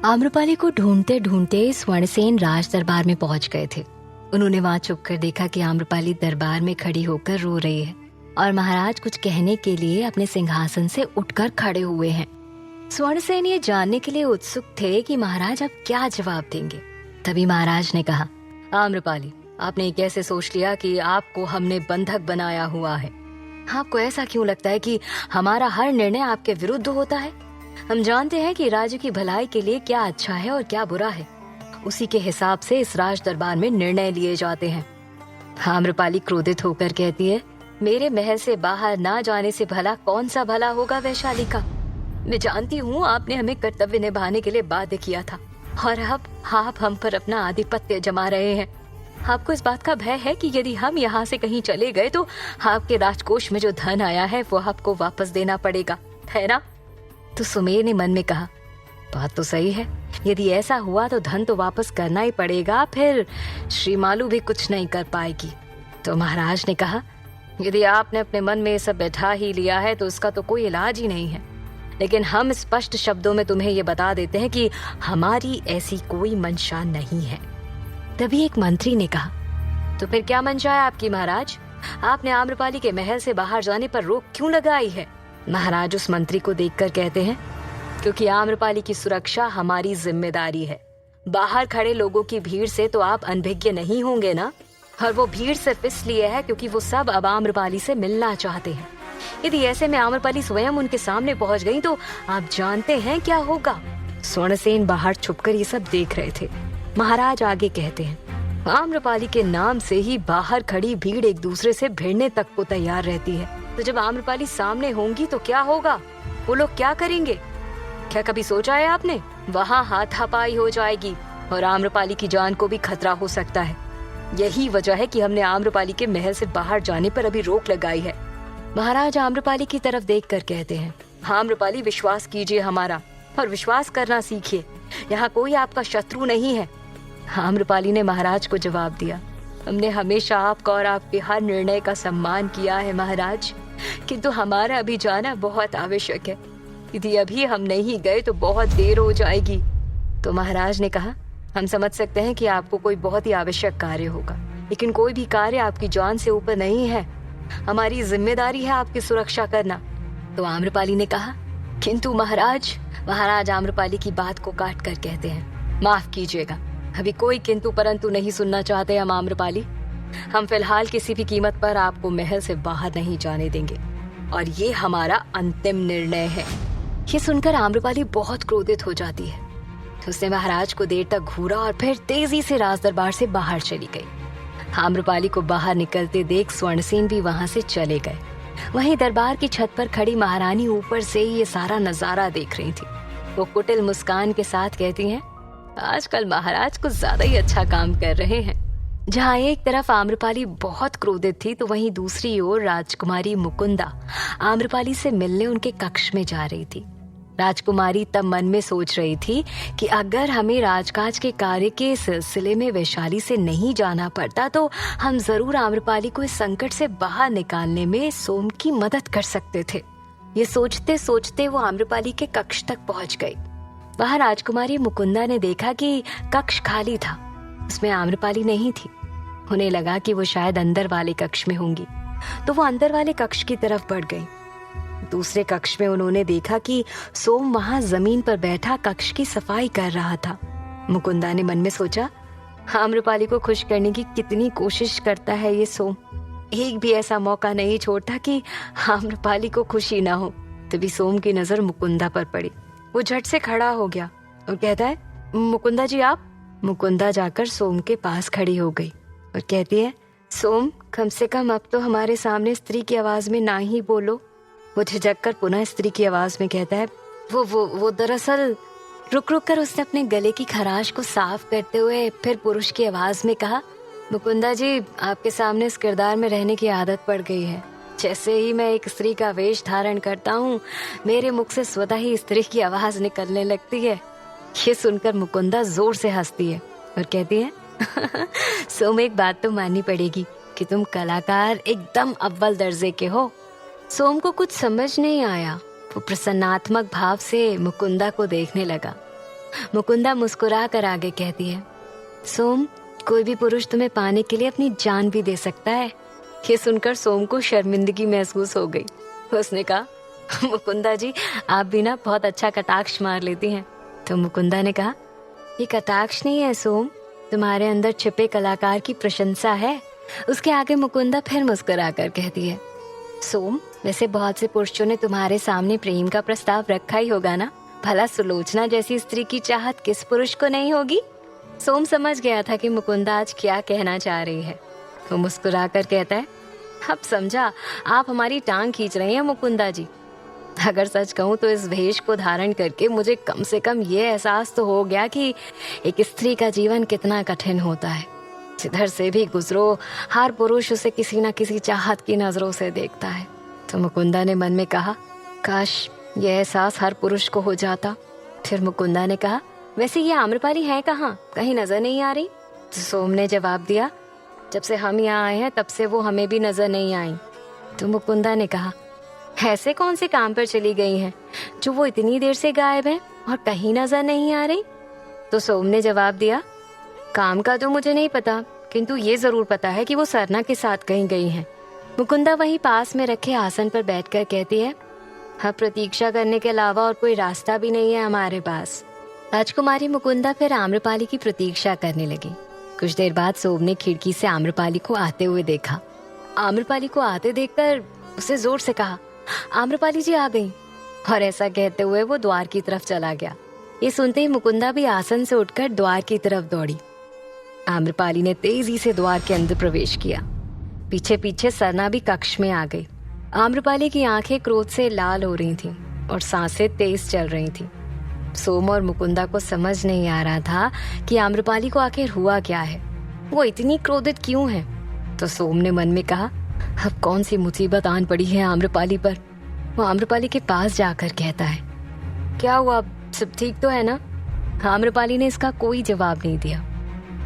आम्रपाली को ढूंढते ढूंढते स्वर्णसेन राज दरबार में पहुंच गए थे। उन्होंने वहां छुप कर देखा कि आम्रपाली दरबार में खड़ी होकर रो रही है और महाराज कुछ कहने के लिए अपने सिंहासन से उठकर खड़े हुए हैं। स्वर्णसेन ये जानने के लिए उत्सुक थे कि महाराज अब क्या जवाब देंगे। तभी महाराज ने कहा, आम्रपाली, आपने कैसे सोच लिया कि आपको हमने बंधक बनाया हुआ है? आपको ऐसा क्यों लगता है कि हमारा हर निर्णय आपके विरुद्ध होता है? हम जानते हैं कि राज्य की भलाई के लिए क्या अच्छा है और क्या बुरा है। उसी के हिसाब से इस राज दरबार में निर्णय लिए जाते हैं। आम्रपाली क्रोधित होकर कहती है, मेरे महल से बाहर ना जाने से भला कौन सा भला होगा वैशाली का? मैं जानती हूँ आपने हमें कर्तव्य निभाने के लिए बाध्य किया था और अब आप हम पर अपना आधिपत्य जमा रहे हैं। आपको इस बात का भय है कि यदि हम यहाँ से कहीं चले गए तो आपके राजकोष में जो धन आया है वो आपको वापस देना पड़ेगा, है ना? तो सुमेर ने मन में कहा, बात तो सही है। यदि ऐसा हुआ तो धन तो वापस करना ही पड़ेगा, फिर श्रीमालू भी कुछ नहीं कर पाएगी। तो महाराज ने कहा, यदि आपने अपने मन में ये सब बैठा ही लिया है तो इसका तो कोई इलाज ही नहीं है। लेकिन हम स्पष्ट शब्दों में तुम्हें ये बता देते हैं कि हमारी ऐसी कोई मंशा नहीं है। तभी एक मंत्री ने कहा, तो फिर क्या मंशा है आपकी महाराज? आपने आम्रपाली के महल से बाहर जाने पर रोक क्यों लगाई है? महाराज उस मंत्री को देखकर कहते हैं, क्योंकि आम्रपाली की सुरक्षा हमारी जिम्मेदारी है। बाहर खड़े लोगों की भीड़ से तो आप अनभिज्ञ नहीं होंगे ना? और वो भीड़ सिर्फ इसलिए है क्योंकि वो सब अब आम्रपाली से मिलना चाहते हैं। यदि ऐसे में आम्रपाली स्वयं उनके सामने पहुंच गई तो आप जानते हैं क्या होगा। स्वर्णसेन बाहर छुपकर ये सब देख रहे थे। महाराज आगे कहते हैं, आम्रपाली के नाम से ही बाहर खड़ी भीड़ एक दूसरे से भिड़ने तक को तैयार रहती है। तो जब आम्रपाली सामने होंगी तो क्या होगा? वो लोग क्या करेंगे? क्या कभी सोचा है आपने? वहाँ हाथापाई हो जाएगी और आम्रपाली की जान को भी खतरा हो सकता है। यही वजह है कि हमने आम्रपाली के महल से बाहर जाने पर अभी रोक लगाई है। महाराज आम्रपाली की तरफ देखकर कहते हैं, आम्रपाली, विश्वास कीजिए हमारा और विश्वास करना सीखिए। यहाँ कोई आपका शत्रु नहीं है। आम्रपाली ने महाराज को जवाब दिया, हमने हमेशा आपका और आपके हर निर्णय का सम्मान किया है महाराज, किंतु हमारा अभी जाना बहुत आवश्यक है। यदि अभी हम नहीं गए तो बहुत देर हो जाएगी। तो महाराज ने कहा, हम समझ सकते हैं कि आपको कोई बहुत ही आवश्यक कार्य होगा, लेकिन कोई भी कार्य आपकी जान से ऊपर नहीं है। हमारी जिम्मेदारी है आपकी सुरक्षा करना। तो आम्रपाली ने कहा, किंतु महाराज आम्रपाली की बात को काट कर कहते हैं, माफ कीजिएगा, अभी कोई किंतु परंतु नहीं सुनना चाहते हम आम्रपाली। हम फिलहाल किसी भी कीमत पर आपको महल से बाहर नहीं जाने देंगे और ये हमारा अंतिम निर्णय है। ये सुनकर आम्रपाली बहुत क्रोधित हो जाती है। उसने महाराज को देर तक घूरा और फिर तेजी से राज दरबार से बाहर चली गई। आम्रपाली को बाहर निकलते देख स्वर्णसेन भी वहां से चले गए। वहीं दरबार की छत पर खड़ी महारानी ऊपर से ही ये सारा नजारा देख रही थी। वो कुटिल मुस्कान के साथ कहती हैं, आजकल महाराज कुछ ज्यादा ही अच्छा काम कर रहे हैं। जहाँ एक तरफ आम्रपाली बहुत क्रोधित थी तो वहीं दूसरी ओर राजकुमारी मुकुंदा आम्रपाली से मिलने उनके कक्ष में जा रही थी। राजकुमारी तब मन में सोच रही थी कि अगर हमें राजकाज के कार्य के सिलसिले में वैशाली से नहीं जाना पड़ता तो हम जरूर आम्रपाली को इस संकट से बाहर निकालने में सोम की मदद कर सकते थे। ये सोचते सोचते वो आम्रपाली के कक्ष तक पहुंच गई। वहां राजकुमारी मुकुंदा ने देखा कि कक्ष खाली था, उसमें आम्रपाली नहीं थी। उन्हें लगा कि वो शायद अंदर वाले कक्ष में होंगी, तो वो अंदर वाले कक्ष की तरफ बढ़ गई। दूसरे कक्ष में उन्होंने देखा कि सोम वहां जमीन पर बैठा कक्ष की सफाई कर रहा था। मुकुंदा ने मन में सोचा, आम्रपाली को खुश करने की कितनी कोशिश करता है ये सोम। एक भी ऐसा मौका नहीं छोड़ता कि आम्रपाली को खुशी ना हो। तभी सोम की नजर मुकुंदा पर पड़ी। वो झट से खड़ा हो गया और कहता है, मुकुंदा जी आप? मुकुंदा जाकर सोम के पास खड़ी हो गई और कहती है, सोम, कम से कम अब तो हमारे सामने स्त्री की आवाज में ना ही बोलो। वो झिझक कर पुनः स्त्री की आवाज में कहता है, वो दरअसल। रुक कर उसने अपने गले की खराश को साफ करते हुए फिर पुरुष की आवाज में कहा, मुकुंदा जी, आपके सामने इस किरदार में रहने की आदत पड़ गई है। जैसे ही मैं एक स्त्री का वेश धारण करता हूँ, मेरे मुख से स्वतः ही स्त्री की आवाज निकलने लगती है। ये सुनकर मुकुंदा जोर से हंसती है और कहती है, सोम, एक बात तो माननी पड़ेगी कि तुम कलाकार एकदम अव्वल दर्जे के हो। सोम को कुछ समझ नहीं आया। वो प्रसन्नात्मक भाव से मुकुंदा को देखने लगा। मुकुंदा मुस्कुरा कर आगे कहती है, सोम, कोई भी पुरुष तुम्हें पाने के लिए अपनी जान भी दे सकता है। ये सुनकर सोम को शर्मिंदगी महसूस हो गई। उसने कहा, मुकुंदा जी, आप भी ना बहुत अच्छा कटाक्ष मार लेती हैं। तो मुकुंदा ने कहा, ये कटाक्ष नहीं है सोम, तुम्हारे अंदर छिपे कलाकार की प्रशंसा है। उसके आगे मुकुंदा फिर मुस्कुरा कर कहती है, सोम, वैसे बहुत से पुरुषों ने तुम्हारे सामने प्रेम का प्रस्ताव रखा ही होगा ना। भला सुलोचना जैसी स्त्री की चाहत किस पुरुष को नहीं होगी। सोम समझ गया था कि मुकुंदा आज क्या कहना चाह रही है। वो मुस्कुरा कर कहता है, अब समझा, आप हमारी टांग खींच रही हैं मुकुंदा जी। अगर सच कहूँ तो इस भेष को धारण करके मुझे कम से कम ये एहसास तो हो गया कि एक स्त्री का जीवन कितना कठिन होता है। जिधर से भी गुजरो, हर पुरुष उसे किसी न किसी चाहत की नजरों से देखता है। तो मुकुंदा ने मन में कहा, काश ये एहसास हर पुरुष को हो जाता। फिर मुकुंदा ने कहा, वैसे ये आम्रपाली है कहाँ, कहीं नजर नहीं आ रही। तो सोम ने जवाब दिया, जब से हम यहाँ आए हैं तब से वो हमें भी नजर नहीं आई। तो मुकुंदा ने कहा, ऐसे कौन से काम पर चली गई हैं जो वो इतनी देर से गायब हैं और कहीं नजर नहीं आ रही। तो सोम ने जवाब दिया, काम का तो मुझे नहीं पता, किंतु ये जरूर पता है कि वो सरना के साथ कहीं गई हैं। मुकुंदा वहीं पास में रखे आसन पर बैठकर कहती है, हाँ, प्रतीक्षा करने के अलावा और कोई रास्ता भी नहीं है हमारे पास। राजकुमारी मुकुंदा फिर आम्रपाली की प्रतीक्षा करने लगी। कुछ देर बाद सोम ने खिड़की से आम्रपाली को आते हुए देखा। आम्रपाली को आते देखकर उसे जोर से कहा, आम्रपाली जी आ गई। और ऐसा कहते हुए वो द्वार की तरफ चला गया। ये सुनते ही मुकुंदा भी आसन से उठकर द्वार की तरफ दौड़ी। आम्रपाली ने तेजी से द्वार के अंदर प्रवेश किया। पीछे पीछे सरना भी कक्ष में आ गई। आम्रपाली की आंखें क्रोध से लाल हो रही थीं और सांसें तेज चल रही थीं। सोम और मुकुंदा को समझ नहीं आ रहा था कि आम्रपाली को आखिर हुआ क्या है, वो इतनी क्रोधित क्यों है। तो सोम ने मन में कहा, अब कौन सी मुसीबत आन पड़ी है आम्रपाली पर। वो आम्रपाली के पास जाकर कहता है, क्या हुआ, सब ठीक तो है ना। आम्रपाली ने इसका कोई जवाब नहीं दिया।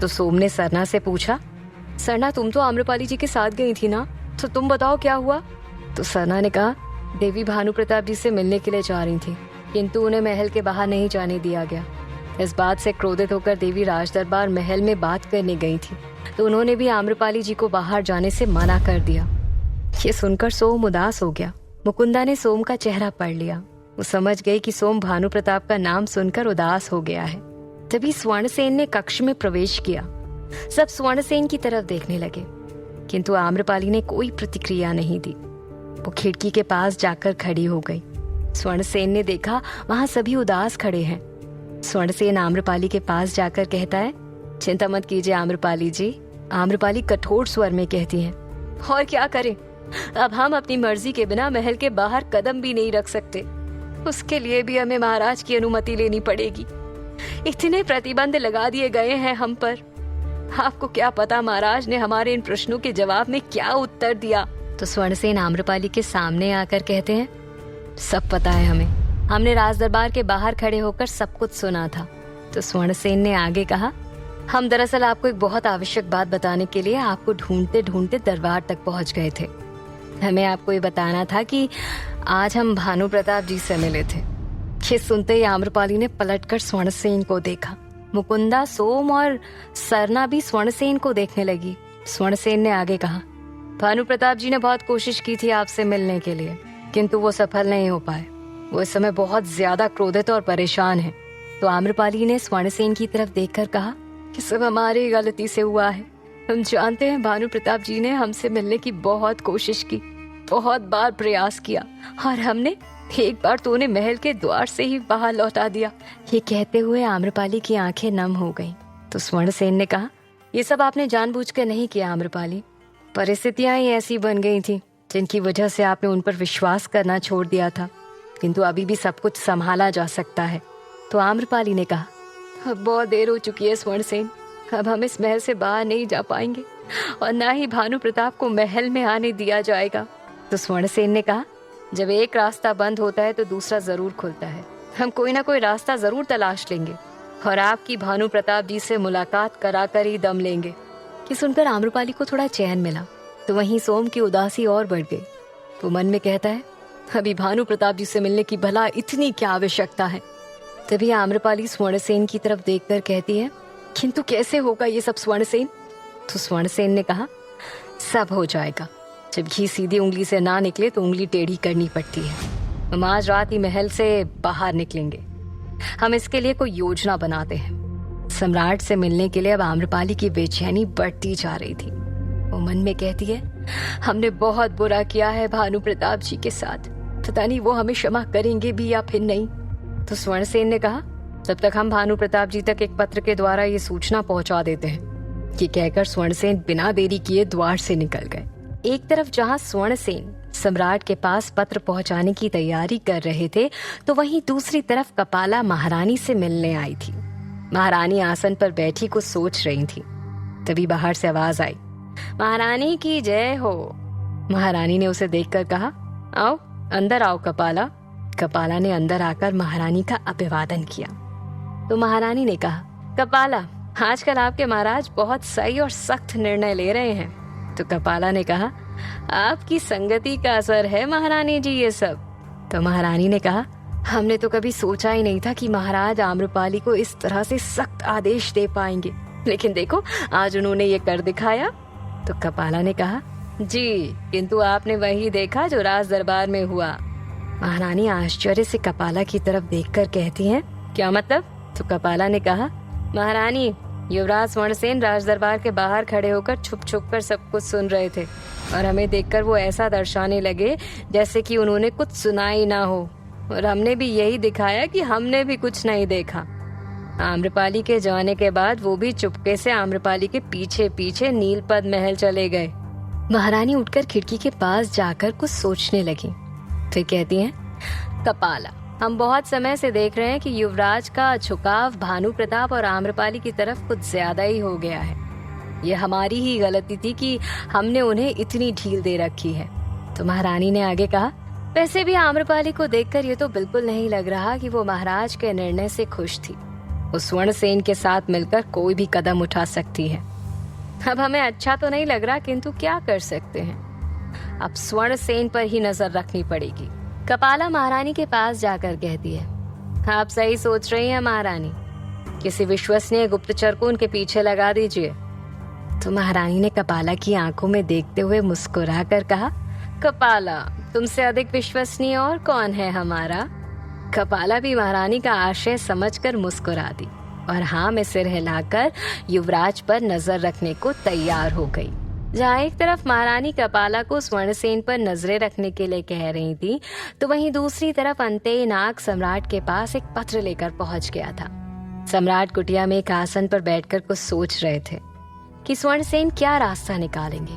तो सोम ने सरना से पूछा, सरना, तुम तो आम्रपाली जी के साथ गई थी ना, तो तुम बताओ क्या हुआ। तो सरना ने कहा, देवी भानु प्रताप जी से मिलने के लिए जा रही थी, किंतु उन्हें महल के बाहर नहीं जाने दिया गया। इस बात से क्रोधित होकर देवी राजदरबार महल में बात करने गई थी, तो उन्होंने भी आम्रपाली जी को बाहर जाने से मना कर दिया। ये सुनकर सोम उदास हो गया। मुकुंदा ने सोम का चेहरा पढ़ लिया। वो समझ गई कि सोम भानु प्रताप का नाम सुनकर उदास हो गया है। तभी स्वर्णसेन ने कक्ष में प्रवेश किया। सब स्वर्णसेन की तरफ देखने लगे, किंतु आम्रपाली ने कोई प्रतिक्रिया नहीं दी। वो खिड़की के पास जाकर खड़ी हो गई। स्वर्णसेन ने देखा वहां सभी उदास खड़े हैं। स्वर्णसेन आम्रपाली के पास जाकर कहता है, चिंता मत कीजिए आम्रपाली जी। आम्रपाली कठोर स्वर में कहती है, और क्या करें, अब हम अपनी मर्जी के बिना महल के बाहर कदम भी नहीं रख सकते। उसके लिए भी हमें महाराज की अनुमति लेनी पड़ेगी। इतने प्रतिबंध लगा दिए गए हैं हम पर। आपको क्या पता महाराज ने हमारे इन प्रश्नों के जवाब में क्या उत्तर दिया। तो स्वर्णसेन आम्रपाली के सामने आकर कहते हैं, सब पता है हमें, हमने राजदरबार के बाहर खड़े होकर सब कुछ सुना था। तो स्वर्णसेन ने आगे कहा, हम दरअसल आपको एक बहुत आवश्यक बात बताने के लिए आपको ढूंढते ढूंढते दरबार तक पहुंच गए थे। हमें आपको ये बताना था कि आज हम भानु प्रताप जी से मिले थे। ये सुनते ही आम्रपाली ने पलटकर स्वर्णसेन को देखा। मुकुंदा, सोम और सरना भी स्वर्णसेन को देखने लगी। स्वर्णसेन ने आगे कहा, भानु प्रताप जी ने बहुत कोशिश की थी आपसे मिलने के लिए, किंतु वो सफल नहीं हो पाए। वो इस समय बहुत ज्यादा क्रोधित और परेशान है। तो आम्रपाली ने स्वर्णसेन की तरफ देखकर कहा कि सब हमारी गलती से हुआ है। हम जानते हैं भानु प्रताप जी ने हमसे मिलने की बहुत कोशिश की, बहुत बार प्रयास किया, और हमने एक बार तो उन्हें महल के द्वार से ही बाहर लौटा दिया। ये कहते हुए आम्रपाली की आंखें नम हो गईं। तो स्वर्णसेन ने कहा, ये सब आपने जानबूझकर नहीं किया आम्रपाली, परिस्थितियां ही ऐसी बन गई थी जिनकी वजह से आपने उन पर विश्वास करना छोड़ दिया था, किंतु अभी भी सब कुछ संभाला जा सकता है। तो आम्रपाली ने कहा, अब बहुत देर हो चुकी है स्वर्णसेन, अब हम इस महल से बाहर नहीं जा पाएंगे और ना ही भानु प्रताप को महल में आने दिया जाएगा। तो स्वर्णसेन ने कहा, जब एक रास्ता बंद होता है तो दूसरा जरूर खुलता है। हम कोई ना कोई रास्ता जरूर तलाश लेंगे और आपकी भानु प्रताप जी से मुलाकात कराकर ही दम लेंगे। ये सुनकर आम्रपाली को थोड़ा चैन मिला। तो वहीं सोम की उदासी और बढ़ गई। तो मन में कहता है, अभी भानु प्रताप जी से मिलने की भला इतनी क्या आवश्यकता है। तभी आम्रपाली स्वर्णसेन की तरफ देखकर कहती है, किंतु कैसे होगा ये सब स्वर्णसेन? तो स्वर्णसेन ने कहा, सब हो जाएगा। जब घी सीधी उंगली से ना निकले तो उंगली टेढ़ी करनी पड़ती है। हम आज रात ही महल से बाहर निकलेंगे। हम इसके लिए कोई योजना बनाते हैं। सम्राट से मिलने के लिए अब आम्रपाली की बेचैनी बढ़ती जा रही थी। वो मन में कहती है, हमने बहुत बुरा किया है भानु प्रताप जी के साथ, पता नहीं वो हमें क्षमा करेंगे भी या फिर नहीं। तो स्वर्णसेन ने कहा, तब तक हम भानु प्रताप जी तक एक पत्र के द्वारा ये सूचना पहुंचा देते हैं। ये कहकर स्वर्णसेन बिना देरी किए द्वार से निकल गए। एक तरफ जहां स्वर्णसेन सम्राट के पास पत्र पहुंचाने की तैयारी कर रहे थे, तो वहीं दूसरी तरफ कपाला महारानी से मिलने आई थी। महारानी आसन पर बैठी कुछ सोच रही थी। तभी बाहर से आवाज आई, महारानी की जय हो। महारानी ने उसे देखकर कहा, आओ अंदर आओ कपाला। कपाला ने अंदर आकर महारानी का अभिवादन किया। तो महारानी ने कहा, कपाला, आजकल आपके महाराज बहुत सही और सख्त निर्णय ले रहे हैं। तो कपाला ने कहा, आपकी संगति का असर है महारानी जी ये सब। तो महारानी ने कहा, हमने तो कभी सोचा ही नहीं था कि महाराज आम्रपाली को इस तरह से सख्त आदेश दे पाएंगे, लेकिन देखो आज उन्होंने ये कर दिखाया। तो कपाला ने कहा, जी, किंतु आपने वही देखा जो राज दरबार में हुआ। महारानी आश्चर्य से कपाला की तरफ देखकर कहती हैं, क्या मतलब? तो कपाला ने कहा, महारानी, युवराज स्वर्णसेन राज दरबार के बाहर खड़े होकर छुप छुप कर सब कुछ सुन रहे थे और हमें देखकर वो ऐसा दर्शाने लगे जैसे कि उन्होंने कुछ सुना ही ना हो, और हमने भी यही दिखाया कि हमने भी कुछ नहीं देखा। आम्रपाली के जाने के बाद वो भी चुपके से आम्रपाली के पीछे पीछे नीलपद महल चले गए। महारानी उठकर खिड़की के पास जाकर कुछ सोचने लगी। फिर कहती हैं, कपाला, हम बहुत समय से देख रहे हैं कि युवराज का झुकाव भानु प्रताप और आम्रपाली की तरफ कुछ ज्यादा ही हो गया है। ये हमारी ही गलती थी कि हमने उन्हें इतनी ढील दे रखी है। तो महारानी ने आगे कहा, वैसे भी आम्रपाली को देखकर ये तो बिल्कुल नहीं लग रहा कि वो महाराज के निर्णय से खुश थी। वो स्वर्णसेन के साथ मिलकर कोई भी कदम उठा सकती है। अब हमें अच्छा तो नहीं लग रहा, किंतु क्या कर सकते हैं, अब स्वर्णसेन पर ही नजर रखनी पड़ेगी। कपाला महारानी के पास जाकर कहती है, आप सही सोच रही हैं महारानी, किसी विश्वसनीय गुप्तचर को उनके पीछे लगा दीजिए। तो महारानी ने कपाला की आंखों में देखते हुए मुस्कुरा कर कहा, कपाला, तुमसे अधिक विश्वसनीय और कौन है हमारा? कपाला भी महारानी का आशय समझकर मुस्कुरा दी और हाँ में सिर हिलाकर युवराज पर नजर रखने को तैयार हो गई। जहाँ एक तरफ महारानी कपाला को स्वर्णसेन पर नजरें रखने के लिए कह रही थी, तो वहीं दूसरी तरफ अंतनाग सम्राट के पास एक पत्र लेकर पहुंच गया था। सम्राट कुटिया में एक आसन पर बैठकर कुछ सोच रहे थे कि स्वर्णसेन क्या रास्ता निकालेंगे,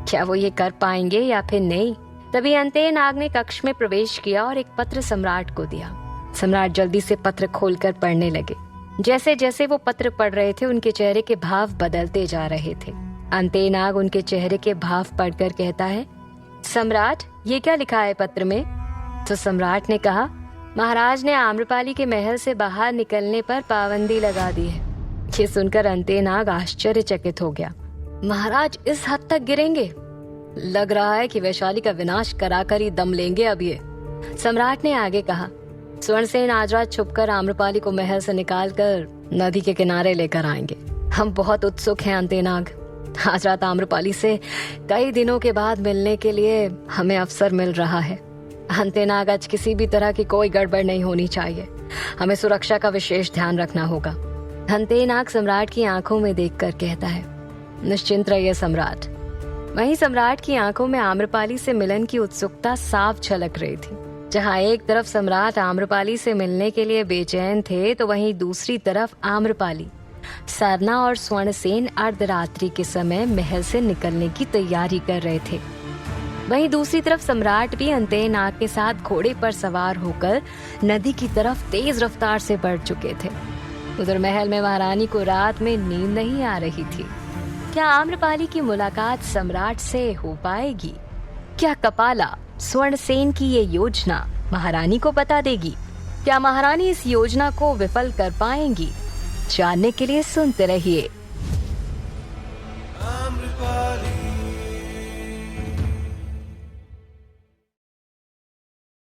क्या वो ये कर पाएंगे या फिर नहीं। तभी अंतनाग ने कक्ष में प्रवेश किया और एक पत्र सम्राट को दिया। सम्राट जल्दी से पत्र खोलकर पढ़ने लगे। जैसे जैसे वो पत्र पढ़ रहे थे, उनके चेहरे के भाव बदलते जा रहे थे। अंतनाग उनके चेहरे के भाव पढ़कर कहता है, सम्राट, ये क्या लिखा है पत्र में? तो सम्राट ने कहा, महाराज ने आम्रपाली के महल से बाहर निकलने पर पाबंदी लगा दी है। ये सुनकर अंतनाग आश्चर्यचकित हो गया। महाराज इस हद तक गिरेंगे? लग रहा है कि वैशाली का विनाश कराकर ही दम लेंगे अब ये। सम्राट ने आगे कहा, स्वर्णसेन आज रात छुपकर आम्रपाली को महल से निकालकर नदी के किनारे लेकर आएंगे। हम बहुत उत्सुक हैं अंतनाग। आज रात आम्रपाली से कई दिनों के बाद मिलने के लिए हमें अवसर मिल रहा है। अंतनाग, आज किसी भी तरह की कोई गड़बड़ नहीं होनी चाहिए। हमें सुरक्षा का विशेष ध्यान रखना होगा। अंतनाग सम्राट की आंखों में देखकर कहता है, निश्चिंत रहिए सम्राट। वहीं सम्राट की आंखों में आम्रपाली से मिलन की उत्सुकता साफ झलक रही थी। जहां एक तरफ सम्राट आम्रपाली से मिलने के लिए बेचैन थे, तो वहीं दूसरी तरफ आम्रपाली, सरना और स्वर्णसेन अर्धरात्रि के समय महल से निकलने की तैयारी कर रहे थे। वहीं दूसरी तरफ सम्राट भी अंतनाग के साथ घोड़े पर सवार होकर नदी की तरफ तेज रफ्तार से बढ़ चुके थे। उधर महल में महारानी को रात में नींद नहीं आ रही थी। क्या आम्रपाली की मुलाकात सम्राट से हो पाएगी? क्या कपाला स्वर्णसेन की ये योजना महारानी को बता देगी? क्या महारानी इस योजना को विफल कर पाएंगी? जानने के लिए सुनते रहिए। आम्रपाली।